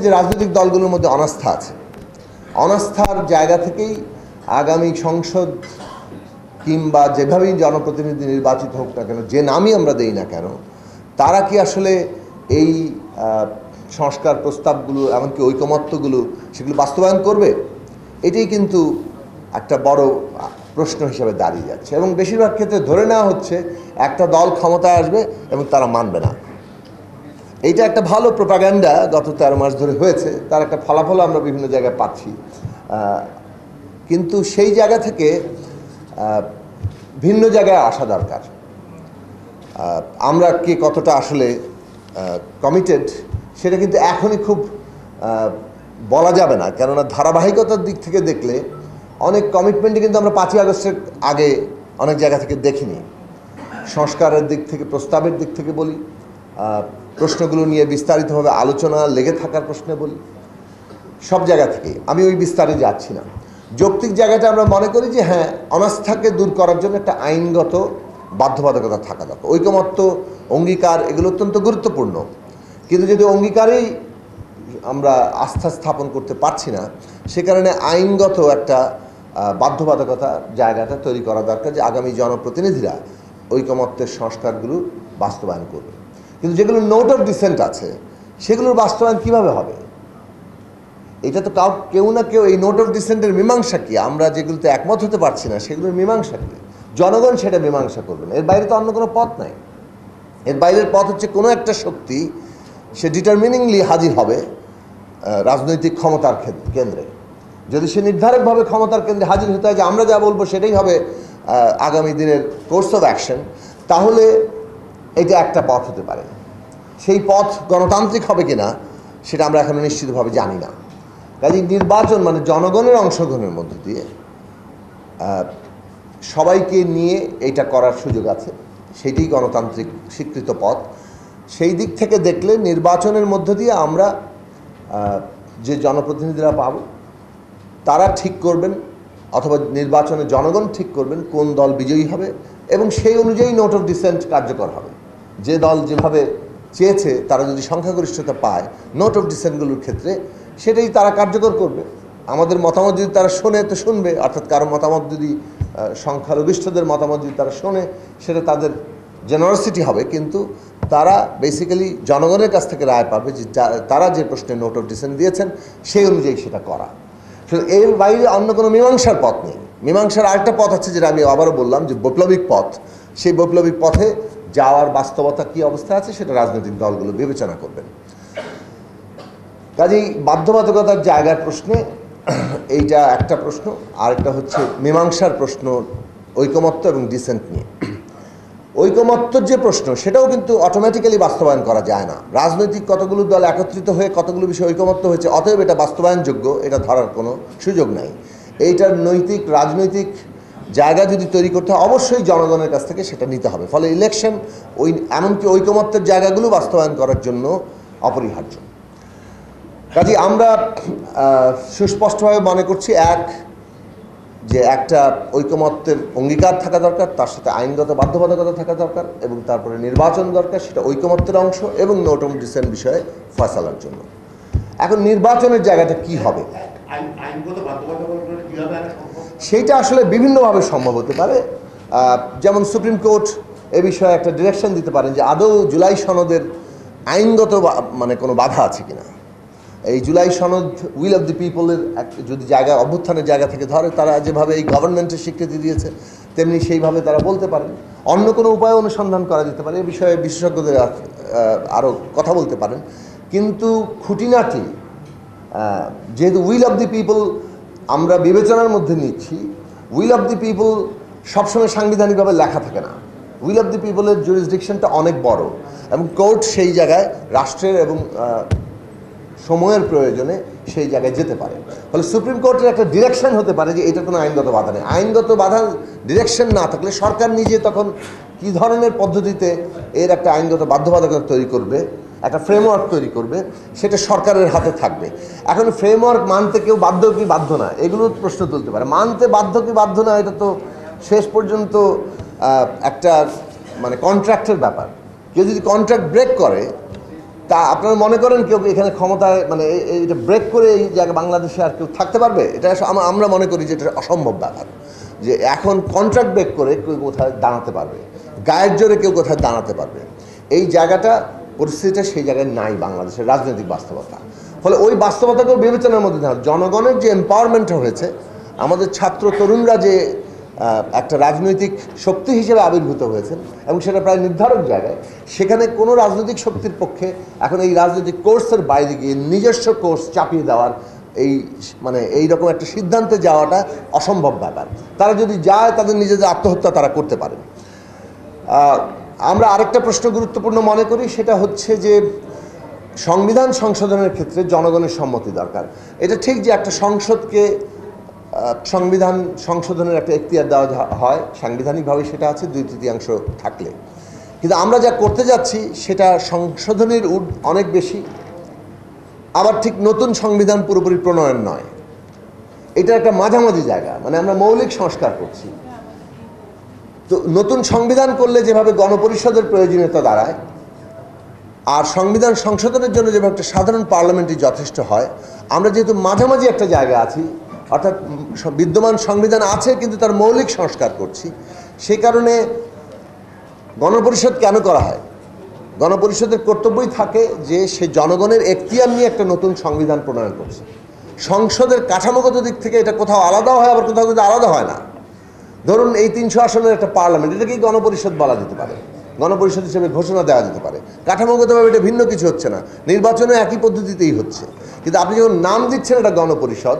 যে রাজনৈতিক দলগুলোর মধ্যে অনাস্থা আছে, অনাস্থার জায়গা থেকেই আগামী সংসদ কিংবা যেভাবেই জনপ্রতিনিধি নির্বাচিত হোক না কেন, যে নামই আমরা দেই না কেন, তারা কি আসলে এই সংস্কার প্রস্তাবগুলো এমনকি ঐকমত্যগুলো সেগুলো বাস্তবায়ন করবে? এটাই কিন্তু একটা বড় প্রশ্ন হিসেবে দাঁড়িয়ে যাচ্ছে। এবং বেশিরভাগ ক্ষেত্রে ধরে নেওয়া হচ্ছে একটা দল ক্ষমতায় আসবে এবং তারা মানবে না। এইটা একটা ভালো প্রোপাগান্ডা গত 13 মাস ধরে হয়েছে, তার একটা ফলাফল আমরা বিভিন্ন জায়গায় পাচ্ছি। কিন্তু সেই জায়গা থেকে ভিন্ন জায়গায় আসা দরকার। আমরা কে কতটা আসলে কমিটেড সেটা কিন্তু এখনই খুব বলা যাবে না, কেননা ধারাবাহিকতার দিক থেকে দেখলে অনেক কমিটমেন্টই কিন্তু আমরা 5ই আগস্টের আগে অনেক জায়গা থেকে দেখিনি। সংস্কারের দিক থেকে, প্রস্তাবের দিক থেকে বলি, প্রশ্নগুলো নিয়ে বিস্তারিতভাবে আলোচনা লেগে থাকার প্রশ্নে বলি, সব জায়গা থেকে আমি ওই বিস্তারে যাচ্ছি না। যৌক্তিক জায়গাটা আমরা মনে করি যে হ্যাঁ, অনাস্থাকে দূর করার জন্য একটা আইনগত বাধ্যবাধকতা থাকা দরকার। ঐকমত্য, অঙ্গীকার এগুলো অত্যন্ত গুরুত্বপূর্ণ, কিন্তু যদি অঙ্গীকারেই আমরা আস্থা স্থাপন করতে পারছি না, সে কারণে আইনগত একটা বাধ্যবাধকতা জায়গাটা তৈরি করা দরকার যে আগামী জনপ্রতিনিধিরা ঐকমত্যের সংস্কারগুলো বাস্তবায়ন করবে। কিন্তু যেগুলো নোট অফ ডিসেন্ট আছে সেগুলোর বাস্তবায়ন কিভাবে হবে? এটা তো কেউ না কেউ, এই নোট অফ ডিসেন্টের মীমাংসা কি? আমরা যেগুলোতে একমত হতে পারছি না সেগুলোর মীমাংসা কি? জনগণ সেটা মীমাংসা করবে না। এর বাইরে তো অন্য কোনো পথ নাই। এর বাইরের পথ হচ্ছে কোনো একটা শক্তি সে ডিটারমিনিংলি হাজির হবে রাজনৈতিক ক্ষমতার কেন্দ্রে। যদি সে নির্ধারকভাবে ক্ষমতার কেন্দ্রে হাজির হতে হয় যে আমরা যা বলবো সেটাই হবে আগামী দিনের কোর্স অফ অ্যাকশন, তাহলে এটা একটা পথ হতে পারে। সেই পথ গণতান্ত্রিক হবে কিনা সেটা আমরা এখনো নিশ্চিতভাবে জানি না। কাজেই নির্বাচন মানে জনগণের অংশগ্রহণের মধ্য দিয়ে সবাইকে নিয়ে এইটা করার সুযোগ আছে, সেইটাই গণতান্ত্রিক স্বীকৃত পথ। সেই দিক থেকে দেখলে নির্বাচনের মধ্য দিয়ে আমরা যে জনপ্রতিনিধিরা পাব তারা ঠিক করবেন, অথবা নির্বাচনে জনগণ ঠিক করবেন কোন দল বিজয়ী হবে, এবং সেই অনুযায়ী নোট অফ ডিসেন্ট কার্যকর হবে। যে দল যেভাবে চেয়েছে তারা যদি সংখ্যাগরিষ্ঠতা পায় নোট অফ ডিসেন্টগুলোর ক্ষেত্রে, সেটাই তারা কার্যকর করবে। আমাদের মতামত যদি তারা শোনে তো শুনবে, অর্থাৎ কারো মতামত যদি সংখ্যালঘিষ্ঠদের মতামত যদি তারা শোনে সেটা তাদের জেনারসিটি হবে, কিন্তু তারা বেসিক্যালি জনগণের কাছ থেকে রায় পাবে যে তারা যে প্রশ্নে নোট অফ ডিসেন্ট দিয়েছেন সেই অনুযায়ী সেটা করা। এর বাইরে অন্য কোনো মীমাংসার পথ নেই। মীমাংসার আরেকটা পথ আছে, যেটা আমি আবারও বললাম যে বৈপ্লবিক পথ। সেই বৈপ্লবিক পথে যাওয়ার বাস্তবতা কী অবস্থা আছে সেটা রাজনৈতিক দলগুলো বিবেচনা করবেন। কাজেই বাধ্যবাধকতার জায়গার প্রশ্নে এইটা একটা প্রশ্ন, আরেকটা হচ্ছে মীমাংসার প্রশ্ন ঐকমত্য এবং ডিসেন্ট নিয়ে। ঐকমত্যর যে প্রশ্ন সেটাও কিন্তু অটোমেটিক্যালি বাস্তবায়ন করা যায় না। রাজনৈতিক কতগুলো দল একত্রিত হয়ে কতগুলো বিষয় ঐকমত্য হয়েছে, অতএব এটা বাস্তবায়নযোগ্য এটা ধরার কোনো সুযোগ নাই। এইটার নৈতিক রাজনৈতিক জায়গা যদি তৈরি করতে হয় অবশ্যই জনগণের কাছ থেকে সেটা নিতে হবে। ফলে ইলেকশন এমনকি ঐকমত্যের জায়গাগুলো বাস্তবায়ন করার জন্য অপরিহার্য। কাজে আমরা সুস্পষ্টভাবে মনে করছি যে একটা ঐকমত্যের অঙ্গীকার থাকা দরকার, তার সাথে আইনগত বাধ্যবাধকতা থাকা দরকার, এবং তারপরে নির্বাচন দরকার, সেটা ঐকমত্যের অংশ এবং নোট অফ ডিসেন্ট বিষয়ে ফয়সালার জন্য। এখন নির্বাচনের জায়গাটা কি হবে সেইটা আসলে বিভিন্নভাবে সম্ভব হতে পারে। যেমন সুপ্রিম কোর্ট এ বিষয়ে একটা ডিরেকশন দিতে পারেন যে আদৌ জুলাই সনদের আইনগত মানে কোনো বাধা আছে কিনা। এই জুলাই সনদ উইল অফ দি পিপলের যদি জায়গা, অভ্যুত্থানের জায়গা থেকে ধরে, তারা যেভাবে এই গভর্নমেন্টের স্বীকৃতি দিয়েছে তেমনি সেইভাবে তারা বলতে পারেন। অন্য কোনো উপায় অনুসন্ধান করা যেতে পারে, এ বিষয়ে বিশেষজ্ঞদের আরও কথা বলতে পারেন। কিন্তু খুঁটিনাটি যেহেতু উইল অফ দি পিপল আমরা বিবেচনার মধ্যে নিচ্ছি, উইল অফ দি পিপল সবসময় সাংবিধানিকভাবে লেখা থাকে না। উইল অফ দি পিপলের জুরিসডিকশনটা অনেক বড়, এবং কোর্ট সেই জায়গায় রাষ্ট্রের এবং সময়ের প্রয়োজনে সেই জায়গায় যেতে পারে। ফলে সুপ্রিম কোর্টের একটা ডিরেকশন হতে পারে যে এটা কোনো আইনগত বাধা নেই। আইনগত বাধার ডিরেকশন না থাকলে সরকার নিজে তখন কী ধরনের পদ্ধতিতে এর একটা আইনগত বাধ্যবাধকতা তৈরি করবে, একটা ফ্রেমওয়ার্ক তৈরি করবে, সেটা সরকারের হাতে থাকবে। এখন ফ্রেমওয়ার্ক মানতে কেউ বাধ্য কি বাধ্য না, এগুলো প্রশ্ন তুলতে পারে। মানতে বাধ্য কি বাধ্য না, এটা তো শেষ পর্যন্ত একটা মানে কন্ট্রাক্টের ব্যাপার। কেউ যদি কন্ট্রাক্ট ব্রেক করে তা আপনারা মনে করেন কেউ এখানে ক্ষমতায় মানে এইটা ব্রেক করে এই জায়গায় বাংলাদেশে আর কেউ থাকতে পারবে? এটা আমরা মনে করি যে এটা অসম্ভব ব্যাপার, যে এখন কন্ট্রাক্ট ব্রেক করে কেউ কোথায় দাঁড়াতে পারবে, গায়ের জোরে কেউ কোথায় দাঁড়াতে পারবে, এই জায়গাটা পরিস্থিতিটা সেই জায়গায় নাই বাংলাদেশের রাজনৈতিক বাস্তবতা। ফলে ওই বাস্তবতাকেও বিবেচনার মধ্যে থাকে। জনগণের যে এম্পাওয়ারমেন্ট হয়েছে, আমাদের ছাত্র তরুণরা যে একটা রাজনৈতিক শক্তি হিসেবে আবির্ভূত হয়েছেন এবং সেটা প্রায় নির্ধারক জায়গায়, সেখানে কোনো রাজনৈতিক শক্তির পক্ষে এখন এই রাজনৈতিক কোর্সের বাইরে গিয়ে নিজস্ব কোর্স চাপিয়ে দেওয়ার এই মানে এইরকম একটা সিদ্ধান্তে যাওয়াটা অসম্ভব ব্যাপার। তারা যদি যায় তাদের নিজেদের আত্মহত্যা তারা করতে পারে। আমরা আরেকটা প্রশ্ন গুরুত্বপূর্ণ মনে করি, সেটা হচ্ছে যে সংবিধান সংশোধনের ক্ষেত্রে জনগণের সম্মতি দরকার। এটা ঠিক যে একটা সংসদকে সংবিধান সংশোধনের একটা এখতিয়ার দেওয়া হয়, সাংবিধানিকভাবে সেটা আছে 2/3 থাকলে, কিন্তু আমরা যা করতে যাচ্ছি সেটা সংশোধনের অনেক বেশি, আবার ঠিক নতুন সংবিধান পুরোপুরি প্রণয়ন নয়। এটা একটা মাঝামাঝি জায়গা, মানে আমরা মৌলিক সংস্কার করছি। তো নতুন সংবিধান করলে যেভাবে গণপরিষদের প্রয়োজনীয়তা দাঁড়ায়, আর সংবিধান সংশোধনের জন্য যেভাবে একটা সাধারণ পার্লামেন্টই যথেষ্ট হয়, আমরা যেহেতু মাঝামাঝি একটা জায়গা আছি, অর্থাৎ বিদ্যমান সংবিধান আছে কিন্তু তার মৌলিক সংস্কার করছি, সেই কারণে গণপরিষদ কেন করা হয়? গণপরিষদের কর্তব্যই থাকে যে সে জনগণের এখতিয়ার নিয়ে একটা নতুন সংবিধান প্রণয়ন করছে। সংসদের কাঠামোগত দিক থেকে এটা কোথাও আলাদা হয়, আবার কোথাও কিন্তু আলাদা হয় না। ধরুন এই 300 আসনের একটা পার্লামেন্ট, এটাকেই গণপরিষদ বলা যেতে পারে, গণপরিষদ হিসেবে ঘোষণা দেওয়া যেতে পারে। কাঠামোগতভাবে এটা ভিন্ন কিছু হচ্ছে না, নির্বাচনে একই পদ্ধতিতেই হচ্ছে, কিন্তু আপনি যখন নাম দিচ্ছেন এটা গণপরিষদ,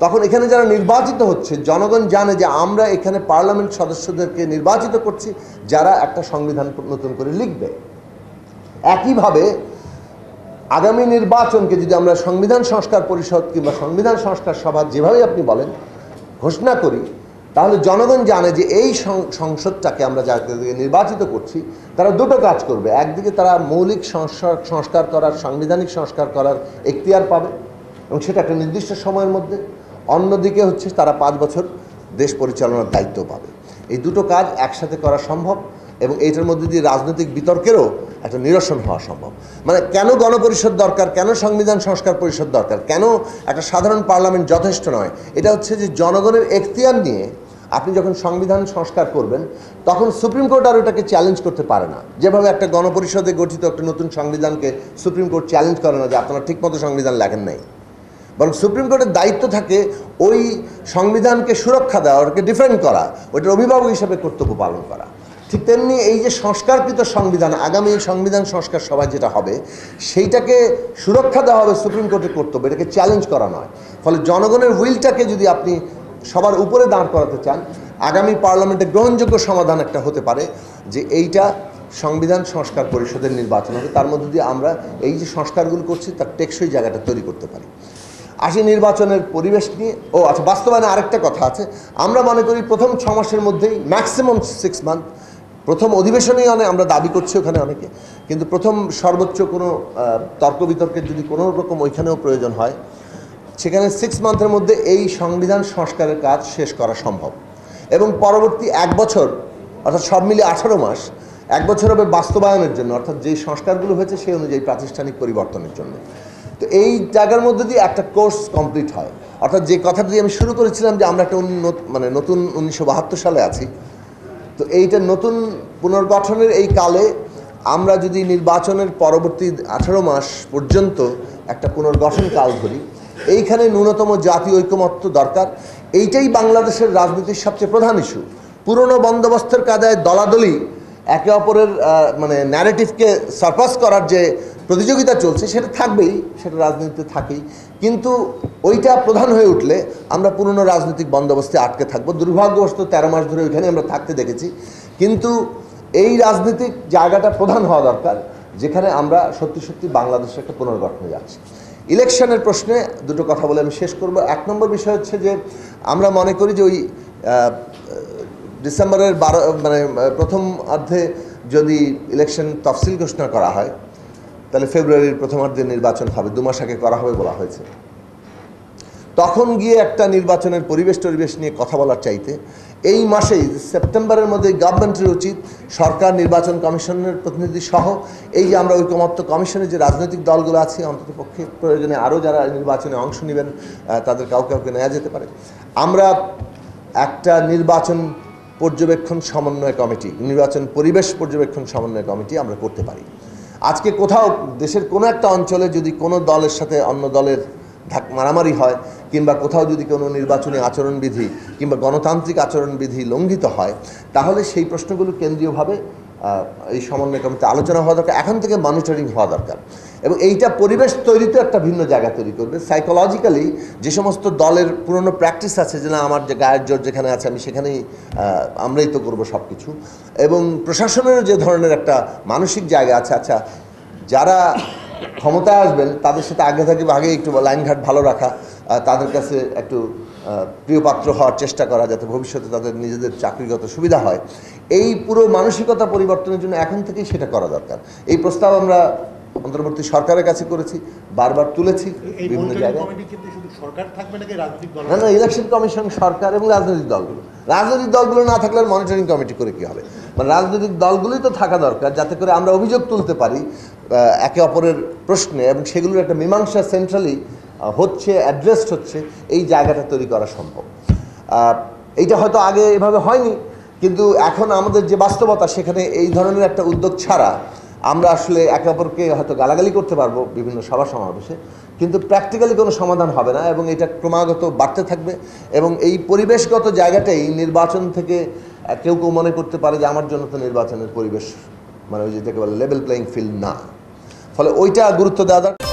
তখন এখানে যারা নির্বাচিত হচ্ছে জনগণ জানে যে আমরা এখানে পার্লামেন্ট সদস্যদেরকে নির্বাচিত করছি যারা একটা সংবিধান নতুন করে লিখবে। একইভাবে আগামী নির্বাচনকে যদি আমরা সংবিধান সংস্কার পরিষদ কিংবা সংবিধান সংস্কার সভা যেভাবে আপনি বলেন ঘোষণা করি, তাহলে জনগণ জানে যে এই সংসদটাকে আমরা যাদেরকে নির্বাচিত করছি তারা দুটো কাজ করবে। একদিকে তারা মৌলিক সংস্কার করার, সাংবিধানিক সংস্কার করার এখতিয়ার পাবে এবং সেটা একটা নির্দিষ্ট সময়ের মধ্যে, অন্যদিকে হচ্ছে তারা 5 বছর দেশ পরিচালনার দায়িত্ব পাবে। এই দুটো কাজ একসাথে করা সম্ভব এবং এইটার মধ্যে দিয়ে রাজনৈতিক বিতর্কেরও একটা নিরসন হওয়া সম্ভব। মানে কেন গণপরিষদ দরকার, কেন সংবিধান সংস্কার পরিষদ দরকার, কেন একটা সাধারণ পার্লামেন্ট যথেষ্ট নয়, এটা হচ্ছে যে জনগণের এখতিয়ার নিয়ে আপনি যখন সংবিধান সংস্কার করবেন তখন সুপ্রিম কোর্ট আর ওটাকে চ্যালেঞ্জ করতে পারে না। যেভাবে একটা গণপরিষদে গঠিত একটা নতুন সংবিধানকে সুপ্রিম কোর্ট চ্যালেঞ্জ করে না যে আপনারা ঠিকমতো সংবিধান লেখেন নাই, বরং সুপ্রিম কোর্টের দায়িত্ব থাকে ওই সংবিধানকে সুরক্ষা দেওয়া, ওটাকে ডিফেন্ড করা, ওইটার অভিভাবক হিসেবে কর্তব্য পালন করা। ঠিক তেমনি এই যে সংস্কারকৃত সংবিধান, আগামী সংবিধান সংস্কার সভায় যেটা হবে, সেইটাকে সুরক্ষা দেওয়া হবে সুপ্রিম কোর্টের কর্তব্য, এটাকে চ্যালেঞ্জ করা নয়। ফলে জনগণের উইলটাকে যদি আপনি সবার উপরে দাঁড় করাতে চান, আগামী পার্লামেন্টে গ্রহণযোগ্য সমাধান একটা হতে পারে যে এইটা সংবিধান সংস্কার পরিষদের নির্বাচন হবে, তার মধ্যে দিয়ে আমরা এই যে সংস্কারগুলো করছি তার টেকসই জায়গাটা তৈরি করতে পারি। আসি নির্বাচনের পরিবেশ নিয়ে। আচ্ছা, বাস্তবায়নে আরেকটা কথা আছে। আমরা মনে করি প্রথম 6 মাসের মধ্যেই, ম্যাক্সিমাম 6 মান্থ, প্রথম অধিবেশনেই আমরা দাবি করছি ওখানে অনেকে, কিন্তু প্রথম সর্বোচ্চ কোনো তর্ক বিতর্কের যদি কোনো রকম ওইখানেও প্রয়োজন হয়, সেখানে 6 মান্থের মধ্যে এই সংবিধান সংস্কারের কাজ শেষ করা সম্ভব এবং পরবর্তী 1 বছর, অর্থাৎ সব মিলিয়ে 18 মাস, 1 বছর হবে বাস্তবায়নের জন্য, অর্থাৎ যেই সংস্কারগুলো হয়েছে সেই অনুযায়ী প্রাতিষ্ঠানিক পরিবর্তনের জন্য। তো এই জায়গার মধ্যে দিয়ে একটা কোর্স কমপ্লিট হয়, অর্থাৎ যে কথাটা দিয়ে আমি শুরু করেছিলাম যে আমরা একটা নতুন 1972 সালে আছি। তো এইটা নতুন পুনর্গঠনের এই কালে আমরা যদি নির্বাচনের পরবর্তী 18 মাস পর্যন্ত একটা পুনর্গঠন কাল ধরি, এইখানে ন্যূনতম জাতীয় ঐকমত্য দরকার। এইটাই বাংলাদেশের রাজনীতির সবচেয়ে প্রধান ইস্যু। পুরনো বন্দোবস্তের কায়দায় দলাদলি একে অপরের মানে ন্যারেটিভকে সারপাস করার যে প্রতিযোগিতা চলছে সেটা থাকবেই, সেটা রাজনীতিতে থাকেই, কিন্তু ওইটা প্রধান হয়ে উঠলে আমরা পুরনো রাজনৈতিক বন্দোবস্তে আটকে থাকবো। দুর্ভাগ্যবশত 13 মাস ধরে ওইখানে আমরা থাকতে দেখেছি, কিন্তু এই রাজনৈতিক জায়গাটা প্রধান হওয়া দরকার যেখানে আমরা সত্যি সত্যি বাংলাদেশের একটা পুনর্গঠনে যাচ্ছি। ইলেকশনের প্রশ্নে দুটো কথা বলে আমি শেষ করব। 1 নম্বর বিষয় হচ্ছে যে আমরা মনে করি যে ওই ডিসেম্বরের মানে প্রথম অর্ধে যদি ইলেকশন তফসিল ঘোষণা করা হয় তাহলে ফেব্রুয়ারির প্রথমার্ধে নির্বাচন হবে, 2 মাস আগে করা হবে বলা হয়েছে। তখন গিয়ে একটা নির্বাচনের পরিবেশ নিয়ে কথা বলার চাইতে এই মাসেই সেপ্টেম্বরের মধ্যে গভর্নমেন্টের উচিত সরকার, নির্বাচন কমিশনের প্রতিনিধি সহ এই যে আমরা ঐকমত্য কমিশনের যে রাজনৈতিক দলগুলো আছে, অন্ততপক্ষে প্রয়োজনে আরও যারা নির্বাচনে অংশ নেবেন তাদের কাউকে নেওয়া যেতে পারে। আমরা একটা নির্বাচন পর্যবেক্ষণ সমন্বয় কমিটি, নির্বাচন পরিবেশ পর্যবেক্ষণ সমন্বয় কমিটি আমরা করতে পারি। আজকে কোথাও দেশের কোনো একটা অঞ্চলে যদি কোনো দলের সাথে অন্য দলের মারামারি হয়, কিংবা কোথাও যদি কোনো নির্বাচনী আচরণবিধি কিংবা গণতান্ত্রিক আচরণবিধি লঙ্ঘিত হয়, তাহলে সেই প্রশ্নগুলো কেন্দ্রীয়ভাবে এই সমন্বয় কমিটিতে আলোচনা হওয়া দরকার, এখন থেকে মনিটরিং হওয়া দরকার। এবং এইটা পরিবেশ তৈরিতে একটা ভিন্ন জায়গা তৈরি করবে। সাইকোলজিক্যালি যে সমস্ত দলের পুরনো প্র্যাকটিস আছে যে না আমার যে গায়ের জোর যেখানে আছে আমি সেখানেই আমরাই তো করবো সব কিছু, এবং প্রশাসনের যে ধরনের একটা মানসিক জায়গা আছে, আচ্ছা যারা ক্ষমতায় আসবেন তাদের সাথে আগে একটু লাইনঘাট ভালো রাখা, তাদের কাছে একটু প্রিয়পাত্র হওয়ার চেষ্টা করা যাতে ভবিষ্যতে তাদের নিজেদের চাকরিগত সুবিধা হয়, এই পুরো মানসিকতা পরিবর্তনের জন্য এখন থেকেই সেটা করা দরকার। এই প্রস্তাব আমরা অন্তর্বর্তী সরকারের কাছে করেছি, বারবার তুলেছি বিভিন্ন জায়গায়। না, ইলেকশন কমিশন, সরকার এবং রাজনৈতিক দলগুলো না থাকলে মনিটরিং কমিটি করে কি হবে? মানে রাজনৈতিক দলগুলোই তো থাকা দরকার, যাতে করে আমরা অভিযোগ তুলতে পারি একে অপরের প্রশ্নে, এবং সেগুলোর একটা মীমাংসা সেন্ট্রালি হচ্ছে, অ্যাড্রেসড হচ্ছে, এই জায়গাটা তৈরি করা সম্ভব। এইটা হয়তো আগে এভাবে হয়নি, কিন্তু এখন আমাদের যে বাস্তবতা সেখানে এই ধরনের একটা উদ্যোগ ছাড়া আমরা আসলে একে অপরকে হয়তো গালাগালি করতে পারবো বিভিন্ন সভা সমাবেশে, কিন্তু প্র্যাকটিক্যালি কোনো সমাধান হবে না, এবং এটা ক্রমাগত বাড়তে থাকবে। এবং এই পরিবেশগত জায়গাটাই নির্বাচন থেকে কেউ মনে করতে পারে যে আমার জন্য তো নির্বাচনের পরিবেশ মানে ওই যেটাকে বলে লেভেল প্লেয়িং ফিল্ড না, ফলে ওইটা গুরুত্ব দেওয়া দরকার।